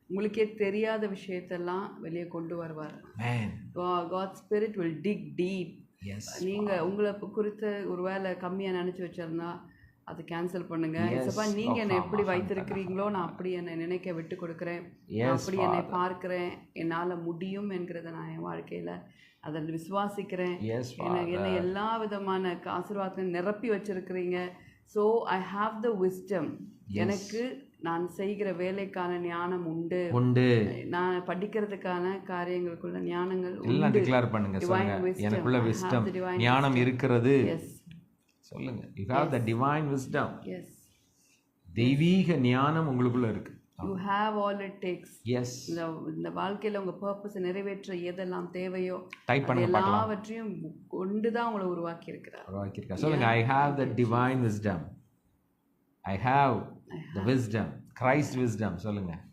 உங்களுக்கே தெரியாத விஷயத்தெல்லாம் வெளியே கொண்டு வருவார். Man. God's spirit will dig deep. Yes. நீங்கள் உங்களை குறித்து ஒருவேளை கம்மியாக நினச்சி வச்சிருந்தா அதை கேன்சல் பண்ணுங்க. இசப்பா நீங்கள் என்னை எப்படி வைத்திருக்கிறீங்களோ நான் அப்படி என்னை நினைக்க விட்டு கொடுக்குறேன். நான் அப்படி என்னை பார்க்குறேன், என்னால் முடியும் என்கிறத நான் என் வாழ்க்கையில் அதை விசுவாசிக்கிறேன். என்னை எல்லா விதமான ஆசீர்வாதத்தை நிரப்பி வச்சிருக்கிறீங்க. So I have the wisdom. எனக்கு நான் செய்கிற வேலைக்கான ஞானம் உண்டு. நான் படிக்கிறதுக்கான காரியங்களுக்குள்ள ஞானங்கள் எல்லாம் டிக்ளேர் பண்ணுங்க. சொல்லுங்க, எனக்குள்ள விஸ்டம் ஞானம் இருக்கிறது. சொல்லுங்க, you have the divine wisdom. Yes. தெய்வீக ஞானம் உங்களுக்குள்ள இருக்கு. You have all it takes. Yes. இந்த வாழ்க்கையில உங்க பர்பஸ் நிறைவேற்ற எதெல்லாம் தேவையோ டைப் பண்ண பார்க்கலாம். எல்லாவற்றையும் கொண்டு தான் உங்களை உருவாக்கி இருக்கிறார். சொல்லுங்க, I have the divine wisdom. I have the wisdom. Christ wisdom. சொல்லுங்க.